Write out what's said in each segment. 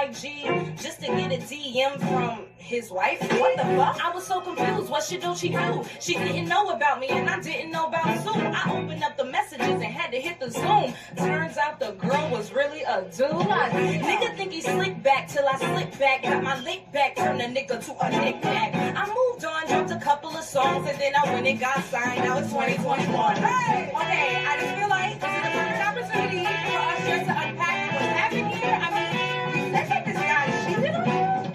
IG just to get a DM from his wife. What the fuck? I was so confused. What should she do? She didn't know about me and I didn't know about Zoom. I opened up the messages and had to hit the Zoom. Turns out the girl was really a dude. Nigga think he slick back till I slip back. Got my lick back, turned a nigga to a knick-knack. I moved on, dropped a couple of songs, and then I went and got signed. Now it's 2021. Hey! Okay, I just feel like this is a perfect opportunity for us just to unpack what's happening here. I mean, you said that this guy cheated on you?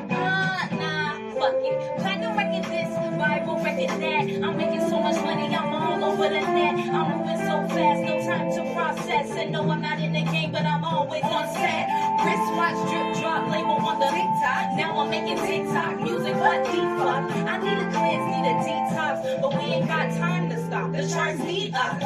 Nah, fuck it. Platinum record this, viral record that. I'm making so much money, I'm all over the net. I'm moving so fast, no time to process. And no, I'm not in the game, but I'm always on set. Wristwatch, drip, drop, label on the TikTok. Now I'm making TikTok music, what the fuck? I need a cleanse, need a detox, but we ain't got time to stop. The charts need us.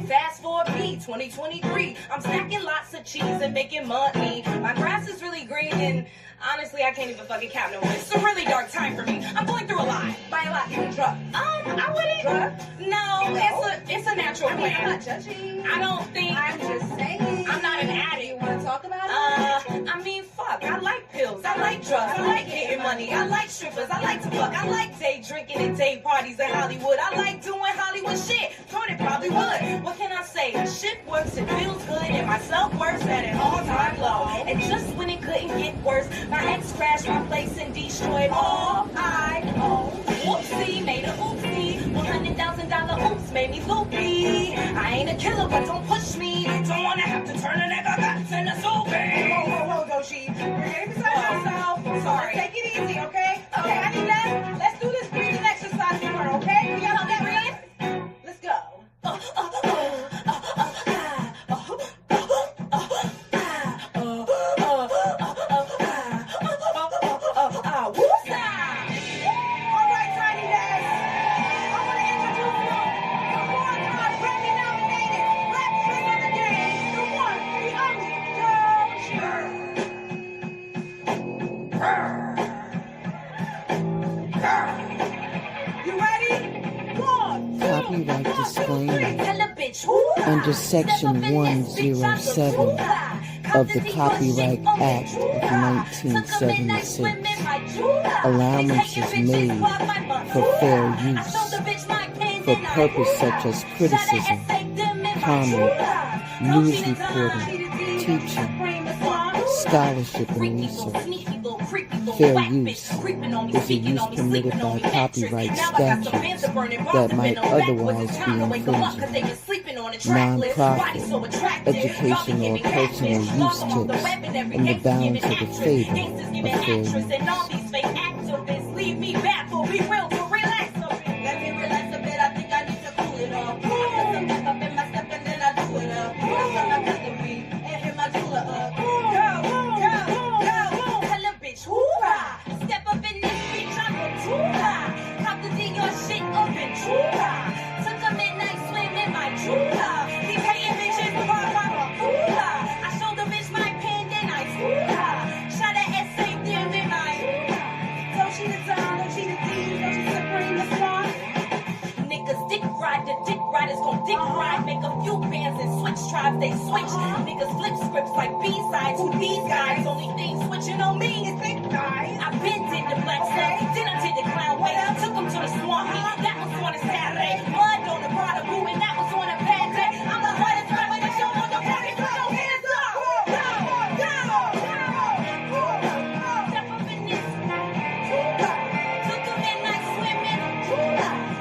Fast forward me, 2023. I'm stacking lots of cheese and making money. My grass is really green and honestly, I can't even fucking count no more. It's a really dark time for me. I'm going through a lot. By a lot, you a drug. I wouldn't. Drug? No, it's a natural plan. I'm not judging. I don't think. I'm just saying. I'm not an addict. You want to talk about it? I mean, fuck. I like pills. I like drugs. I like getting money. I like strippers. I like to fuck. I like day drinking and day parties in Hollywood. I like doing Hollywood shit. Tony probably would. What can I say? Shit works. It feels good. And my self-worth's at an all-time low. And just when it couldn't get worse, my ex crashed my place and destroyed all I own. Whoopsie, made a oopsie. $100,000 oops made me loopy. I ain't a killer, but don't push me. Don't wanna have to turn a nigga back to the soapy. Whoa, Doshi. You're getting beside yourself. Sorry. Take it easy, okay? Okay, I need that. Let's do this breathing exercise tomorrow, okay? We got that breathe? Let's go. Copyright disclaimer. Under Section 107 of the Copyright Act of 1976, allowance is made for fair use for purposes such as criticism, comment, news reporting, teaching, scholarship, and research. Fair use is a use permitted by copyright statutes that might otherwise be infringing. Non-profit, educational, or personal use tips in the bounds of the favor of fair use. Leave me back or be real to relax a bit. Let me relax a bit. I think I need to cool it off. I put some back up in my step and then I do it up. That's how my customary and hit my jeweler up. Go, hella bitch, hoorah. Step up in this bitch, I'm a toolah. Cop the D, your shit up in toolah. Took a midnight swim in my toolah. These hating bitches, I'm a coolah. I showed the bitch my pen, then I schoolah. Shot an essay, them in my don't she the time, don't she the thieves, don't she supreme the swan? Niggas dick ride, the dick riders gon' dick ride. Make a few bands and switch tribes, they switch. Niggas flip scripts like B-sides. Who these guys? Only thing switching on me is big guys. I been did the black stuff, then I did the clown way. Took them to the swamp meet, that was on a Saturday. Mud on the Prodigal, and that was on a bad day. I'm the hardest rapper that show on the party, put your hands up. Step up in this. Took a midnight swimming.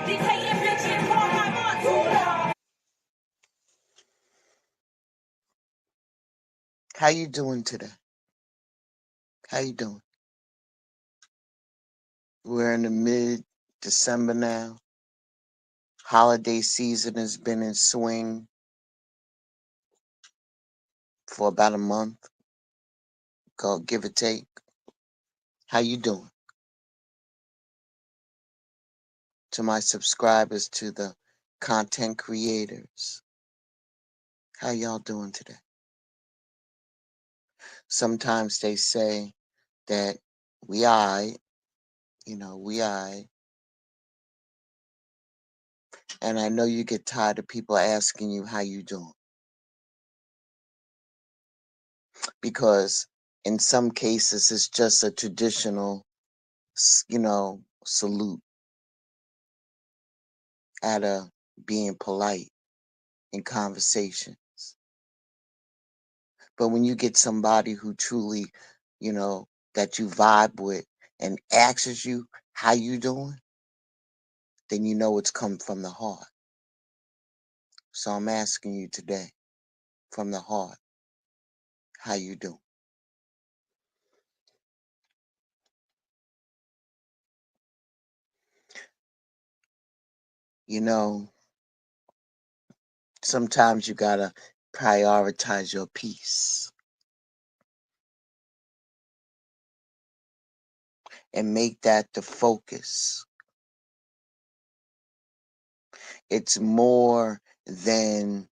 These hating bitches call my mom. How you doing today? How you doing? We're in the mid-December now. Holiday season has been in swing for about a month, give or take. How you doing? To my subscribers, to the content creators, how y'all doing today? Sometimes they say that we aight, we aight. And I know you get tired of people asking you how you doing. Because In some cases, it's just a traditional, salute at a being polite in conversations. But when you get somebody who truly, that you vibe with and asks you how you doing, then you know it's come from the heart. So I'm asking you today, from the heart, how you doing? You know, sometimes you gotta prioritize your peace and make that the focus. It's more than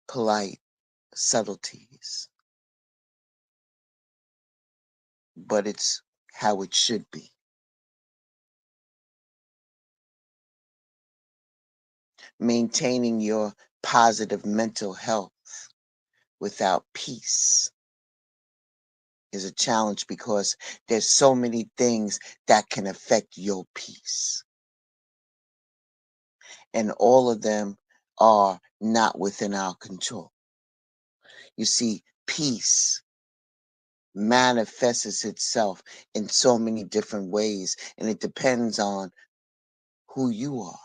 polite subtleties, but it's how it should be. Maintaining your positive mental health without peace is a challenge because there's so many things that can affect your peace. And all of them are not within our control. You see, peace manifests itself in so many different ways, and it depends on who you are.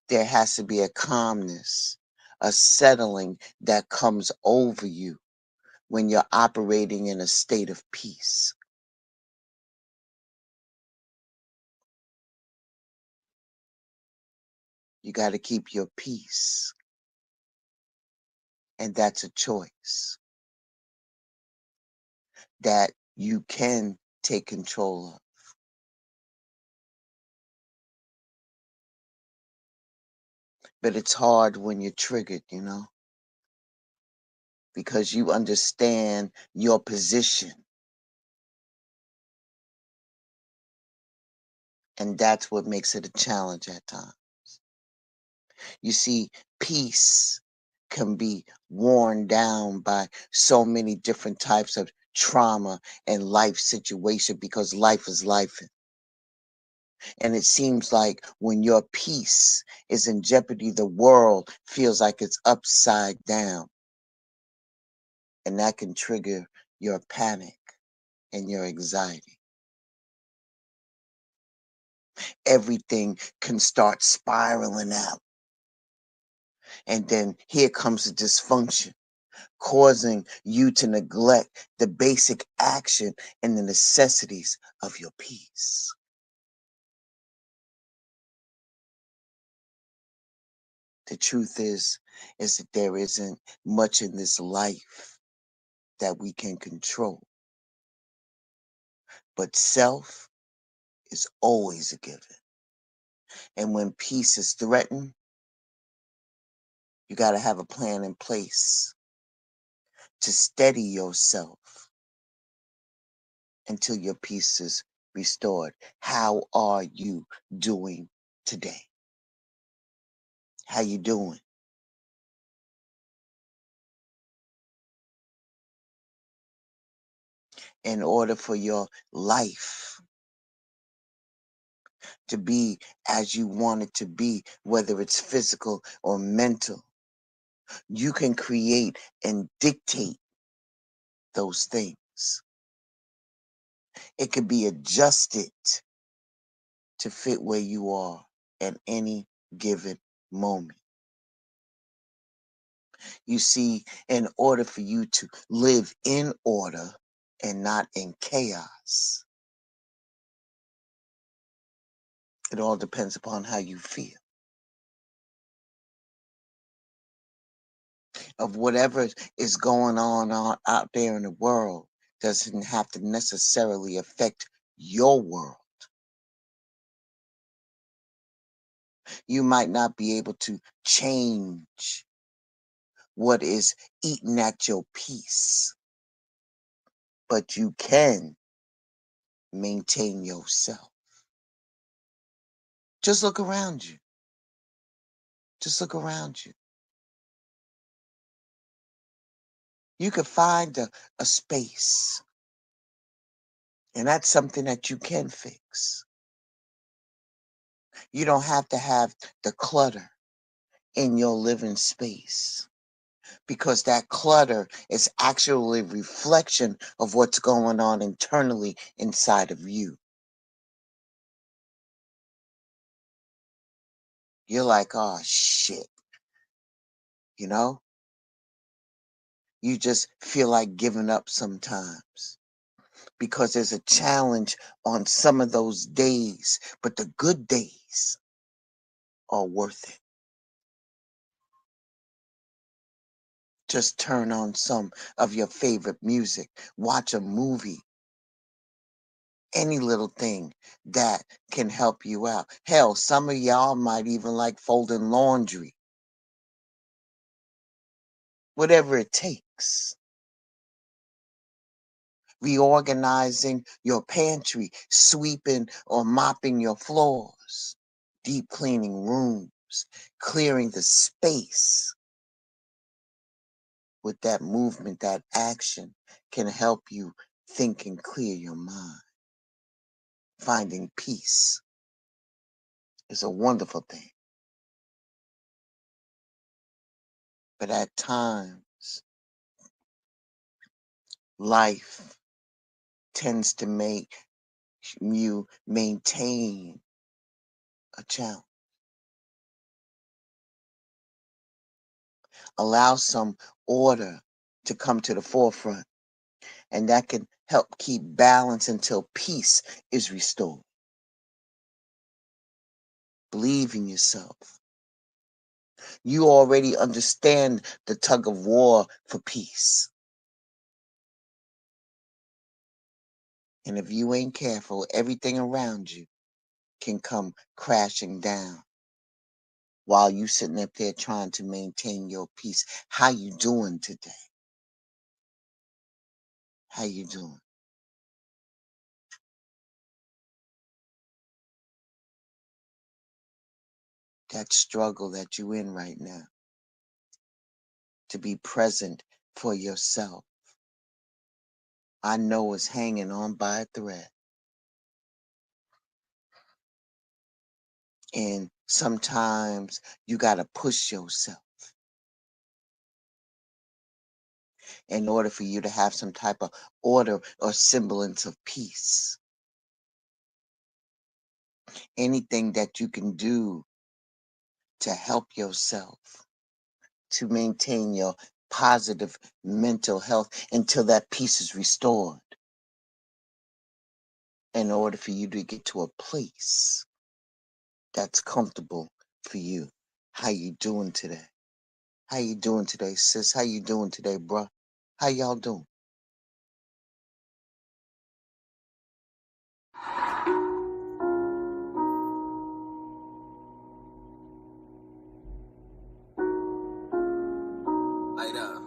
There has to be a calmness, a settling that comes over you when you're operating in a state of peace. You got to keep your peace, and that's a choice that you can take control of. But it's hard when you're triggered, because you understand your position. And that's what makes it a challenge at times. You see, peace can be worn down by so many different types of trauma and life situation because life is life. And it seems like when your peace is in jeopardy, the world feels like it's upside down. And that can trigger your panic and your anxiety. Everything can start spiraling out. And then here comes the dysfunction, causing you to neglect the basic action and the necessities of your peace. The truth is that there isn't much in this life that we can control. But self is always a given. And when peace is threatened, you got to have a plan in place to steady yourself until your peace is restored. How are you doing today? How you doing? In order for your life to be as you want it to be, whether it's physical or mental, you can create and dictate those things. It can be adjusted to fit where you are at any given moment. You see, in order for you to live in order and not in chaos, it all depends upon how you feel. Of whatever is going on out there in the world doesn't have to necessarily affect your world. You might not be able to change what is eating at your peace, but you can maintain yourself. Just look around you. Just look around you. You could find a space, and that's something that you can fix. You don't have to have the clutter in your living space, because that clutter is actually a reflection of what's going on internally inside of you. You're like, oh shit, you know? You just feel like giving up sometimes because there's a challenge on some of those days, but the good days are worth it. Just turn on some of your favorite music, watch a movie, any little thing that can help you out. Hell, some of y'all might even like folding laundry. Whatever it takes. Reorganizing your pantry, sweeping or mopping your floors, deep cleaning rooms, clearing the space. With that movement, that action can help you think and clear your mind. Finding peace is a wonderful thing. But at times, life tends to make you maintain a challenge. Allow some order to come to the forefront, and that can help keep balance until peace is restored. Believe in yourself. You already understand the tug of war for peace. And if you ain't careful, everything around you can come crashing down while you sitting up there trying to maintain your peace. How you doing today? How you doing? That struggle that you in right now, to be present for yourself, I know is hanging on by a thread. And sometimes you got to push yourself in order for you to have some type of order or semblance of peace. Anything that you can do to help yourself to maintain your positive mental health until that peace is restored, in order for you to get to a place that's comfortable for you. How you doing today? How you doing today, sis? How you doing today, bruh? How y'all doing? Light up.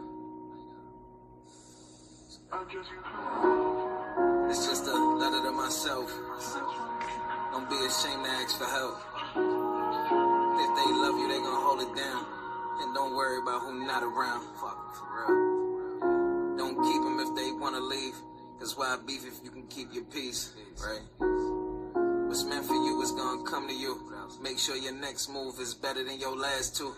It's just a letter to myself. Don't be ashamed to ask for help. If they love you, they gon' hold it down. And don't worry about who not around. Fuck, for real. Don't keep them if they wanna leave. Cause why beef if you can keep your peace, right? What's meant for you is gonna come to you. Make sure your next move is better than your last two.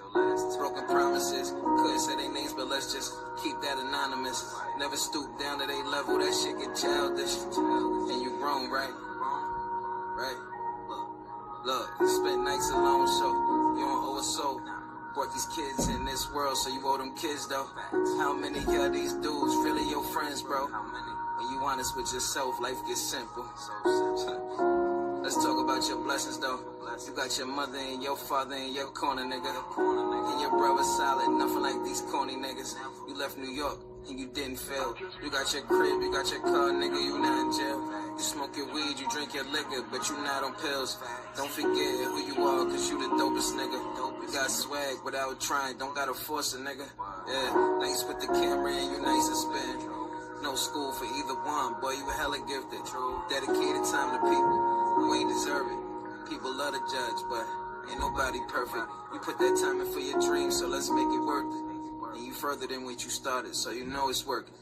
Broken promises, couldn't say their names, but let's just keep that anonymous. Never stoop down to their level, that shit get childish. And you grown, right? Right? Look, you spent nights alone, so you don't owe a soul. Brought these kids in this world, so you owe them kids, though. How many of these dudes really your friends, bro? When you honest with yourself, life gets simple. Let's talk about your blessings, though. You got your mother and your father in your corner, nigga. And your brother solid, nothing like these corny niggas. You left New York and you didn't fail. You got your crib, you got your car, nigga, you not in jail. You smoke your weed, you drink your liquor, but you not on pills. Don't forget who you are, cause you the dopest nigga. You got swag without trying, don't gotta force it, nigga. Yeah, nice with the camera and you nice to spin. No school for either one, boy, you hella gifted. Dedicated time to people who ain't deserve it. People love to judge, but ain't nobody perfect. You put that time in for your dreams, so let's make it worth it. And you further than what you started, so you know it's working.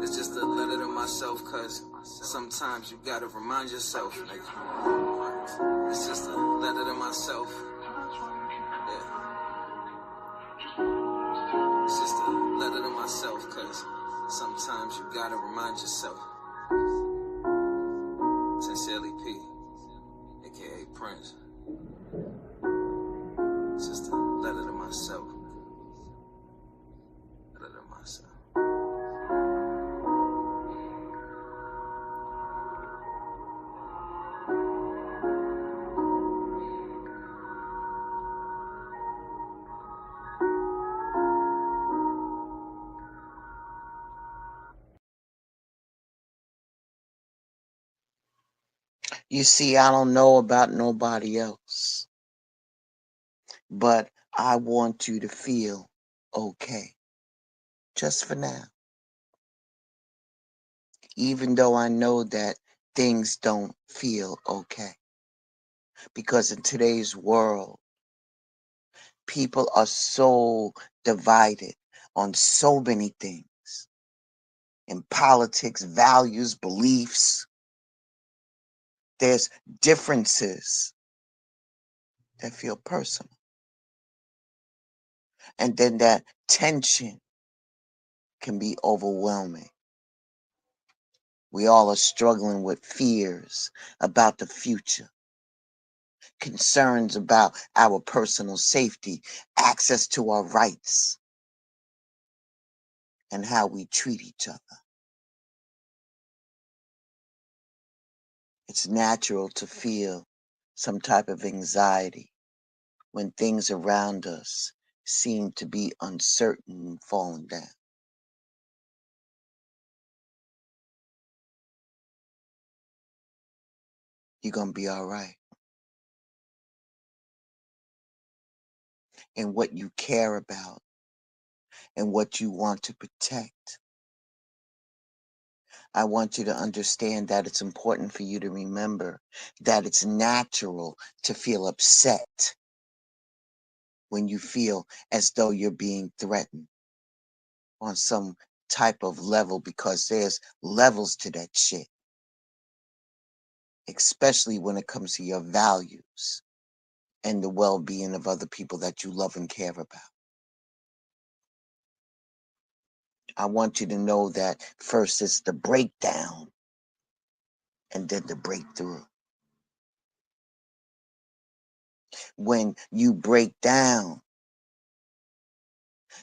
It's just a letter to myself, cause sometimes you gotta remind yourself, nigga. It's just a letter to myself. Yeah. It's just a letter to myself, cause sometimes you gotta remind yourself. Sincerely P, aka Prince. It's just a letter to myself. Letter to myself. You see, I don't know about nobody else, but I want you to feel okay, just for now. Even though I know that things don't feel okay. Because in today's world, people are so divided on so many things. In politics, values, beliefs, there's differences that feel personal. And then that tension can be overwhelming. We all are struggling with fears about the future, concerns about our personal safety, access to our rights, and how we treat each other. It's natural to feel some type of anxiety when things around us seem to be uncertain and falling down. You're going to be all right. And what you care about and what you want to protect. I want you to understand that it's important for you to remember that it's natural to feel upset when you feel as though you're being threatened on some type of level, because there's levels to that shit, especially when it comes to your values and the well-being of other people that you love and care about. I want you to know that first it's the breakdown and then the breakthrough. When you break down,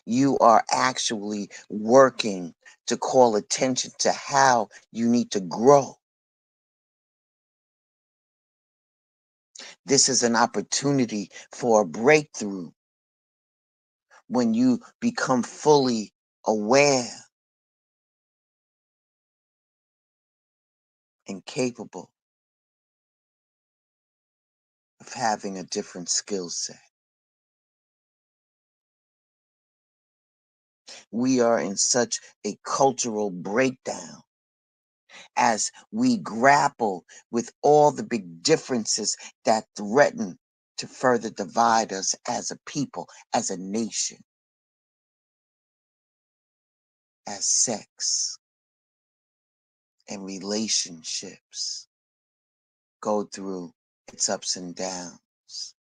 you are actually working to call attention to how you need to grow. This is an opportunity for a breakthrough when you become fully aware and capable of having a different skill set. We are in such a cultural breakdown as we grapple with all the big differences that threaten to further divide us as a people, as a nation, as sex and relationships go through its ups and downs.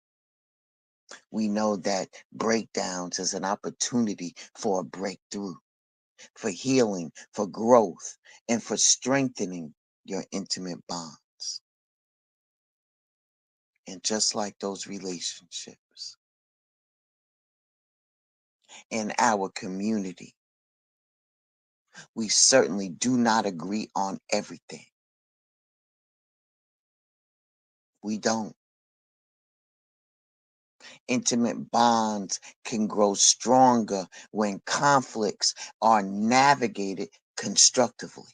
We know that breakdowns is an opportunity for a breakthrough, for healing, for growth, and for strengthening your intimate bonds. And just like those relationships, in our community, we certainly do not agree on everything. We don't. Intimate bonds can grow stronger when conflicts are navigated constructively.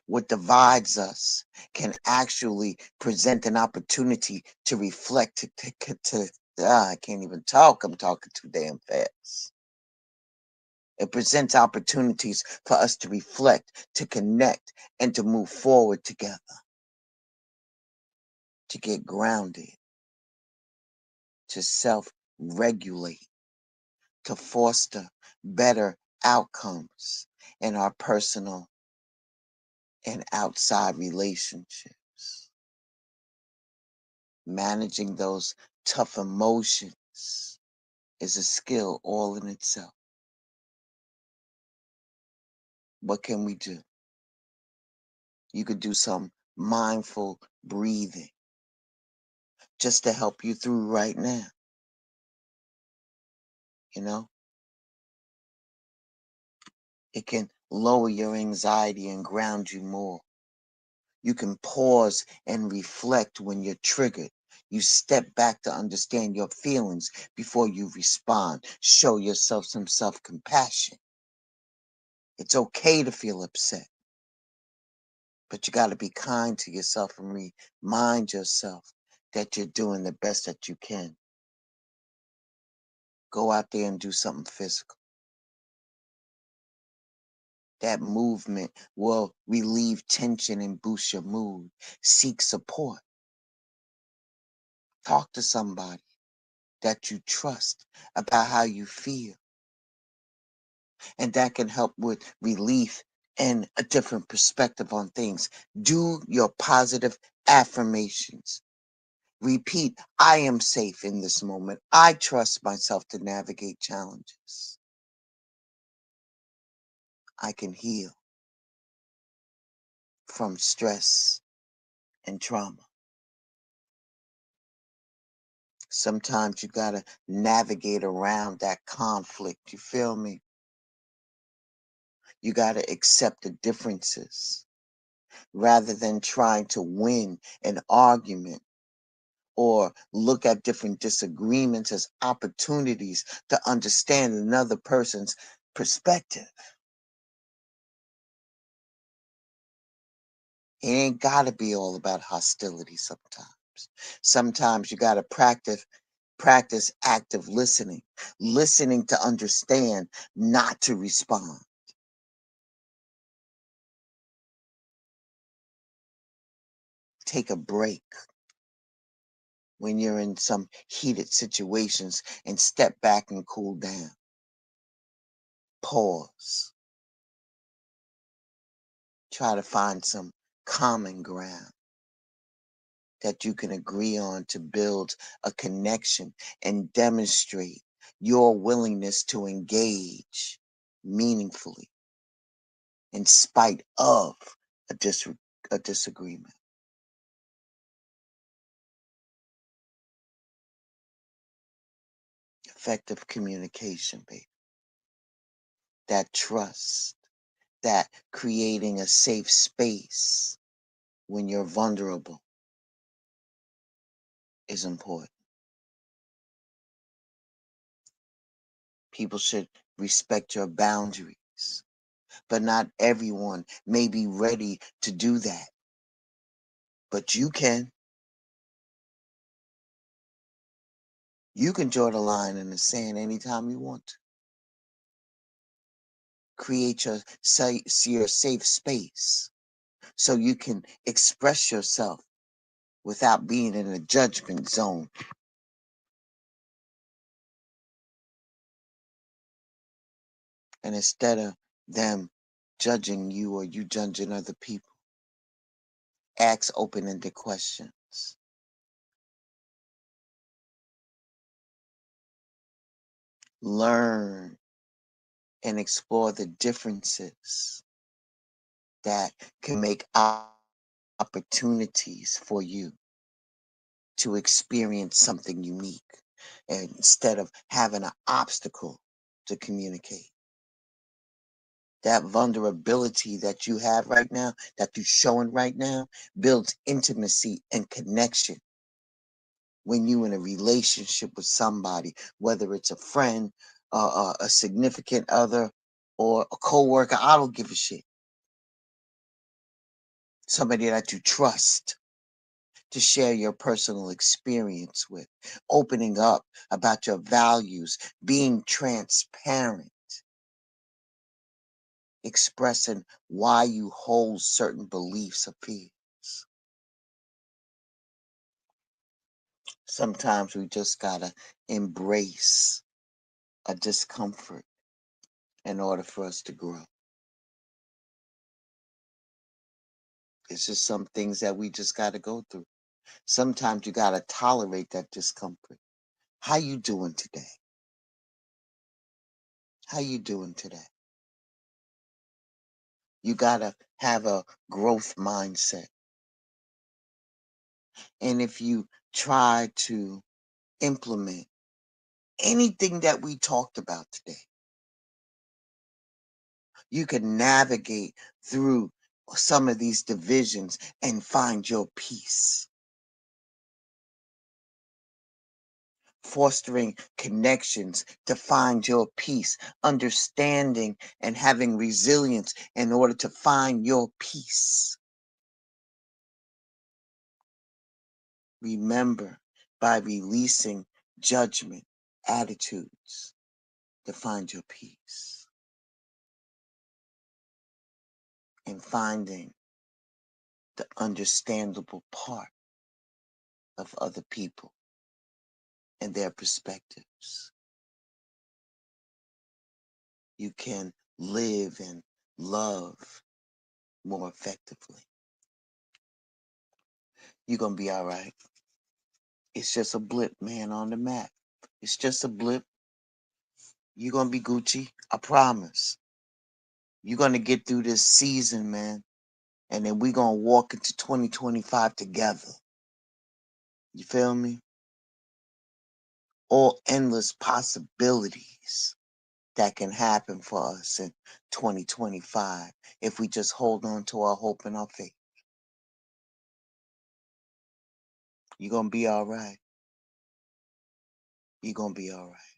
What divides us can actually present an opportunity to reflect, I can't even talk, I'm talking too damn fast. It presents opportunities for us to reflect, to connect, and to move forward together, to get grounded, to regulate, to foster better outcomes in our personal and outside relationships. Managing those tough emotions is a skill all in itself. What can we do? You could do some mindful breathing just to help you through right now. You know, it can lower your anxiety and ground you more. You can pause and reflect when you're triggered. You step back to understand your feelings before you respond. Show yourself some self-compassion. It's okay to feel upset, but you got to be kind to yourself and remind yourself that you're doing the best that you can. Go out there and do something physical. That movement will relieve tension and boost your mood. Seek support. Talk to somebody that you trust about how you feel. And that can help with relief and a different perspective on things. Do your positive affirmations. Repeat, I am safe in this moment. I trust myself to navigate challenges. I can heal from stress and trauma. Sometimes you got to navigate around that conflict. You feel me? You got to accept the differences rather than trying to win an argument or look at different disagreements as opportunities to understand another person's perspective. It ain't got to be all about hostility sometimes. Sometimes you got to practice active listening, listening to understand, not to respond. Take a break when you're in some heated situations and step back and cool down. Pause. Try to find some common ground that you can agree on to build a connection and demonstrate your willingness to engage meaningfully in spite of a disagreement. Effective communication, baby. That trust, that creating a safe space when you're vulnerable is important. People should respect your boundaries, but not everyone may be ready to do that. But you can. You can draw the line in the sand anytime you want to. Create your safe space so you can express yourself without being in a judgment zone. And instead of them judging you or you judging other people, ask open-ended questions. Learn and explore the differences that can make opportunities for you to experience something unique instead of having an obstacle to communicate. That vulnerability that you have right now, that you're showing right now, builds intimacy and connection when you're in a relationship with somebody, whether it's a friend, a significant other, or a coworker. I don't give a shit. Somebody that you trust to share your personal experience with, opening up about your values, being transparent, expressing why you hold certain beliefs or fears. Sometimes we just gotta embrace a discomfort in order for us to grow. It's just some things that we just gotta go through. Sometimes you gotta tolerate that discomfort. How you doing today? How you doing today? You gotta have a growth mindset. And if you try to implement anything that we talked about today, you can navigate through some of these divisions and find your peace. Fostering connections to find your peace, understanding and having resilience in order to find your peace. Remember, by releasing judgment, attitudes, to find your peace. And finding the understandable part of other people and their perspectives. You can live and love more effectively. You're going to be all right. It's just a blip, man, on the map. It's just a blip. You're going to be Gucci. I promise. You're going to get through this season, man. And then we're going to walk into 2025 together. You feel me? All endless possibilities that can happen for us in 2025 if we just hold on to our hope and our faith. You're going to be all right. You're going to be all right.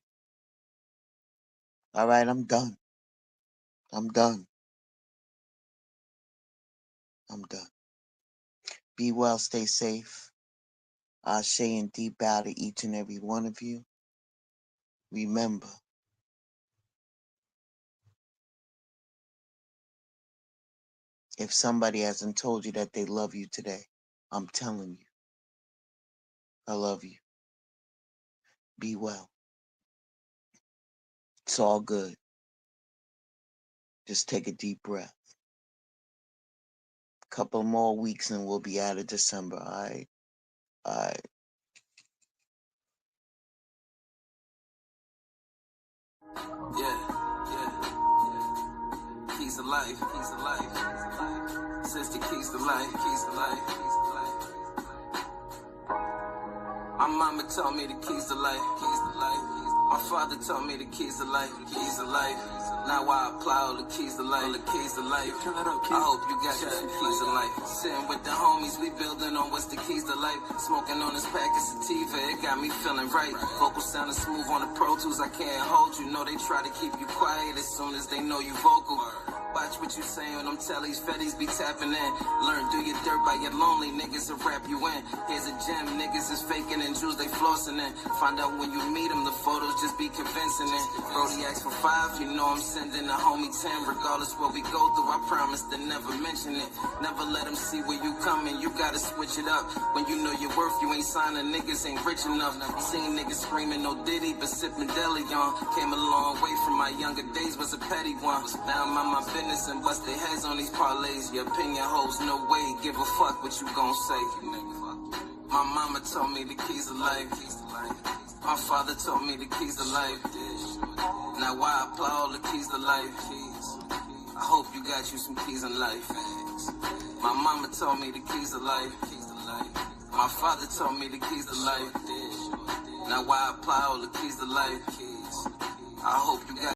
All right, I'm done. I'm done. I'm done. Be well, stay safe. Ashe and deep bow to each and every one of you. Remember, if somebody hasn't told you that they love you today, I'm telling you, I love you. Be well. It's all good. Just take a deep breath. Couple more weeks and we'll be out of December, all right? All right. Yeah. Keys to life, keys to life. Sister, keys to life, keys to life, keys to life. My mama taught me the keys to life, keys to life. My father taught me the keys to life, keys to life. Now I apply all the keys to life, all the keys to life. I hope you got you some keys to life. Sitting with the homies, we building on what's the keys to life. Smoking on this pack of sativa, it got me feeling right. Vocal sounding smooth on the Pro Tools, I can't hold you. Know they try to keep you quiet as soon as they know you vocal. Watch what you say on them tellies, fetties be tapping in. Learn, do your dirt by your lonely niggas will rap you in. Here's a gem, niggas is faking and Jews they flossing in. Find out when you meet them, the photos just be convincing in. Brody asked for 5, you know I'm sending a homie 10. Regardless what we go through, I promise to never mention it. Never let them see where you coming, you gotta switch it up. When you know your worth, you ain't signing, niggas ain't rich enough. Seen niggas screaming no Diddy, but sipping deli on. Came a long way from my younger days, was a petty one. Now I'm on my business and bust their heads on these parlays. Your opinion holds no weight, give a fuck what you gon' say. My mama told me the keys to life. My father told me the keys to life. Now I apply all the keys to life. I hope you got you some keys in life. My mama told me the keys to life. My father told me the keys to life. Now I apply all the keys to life. I hope you got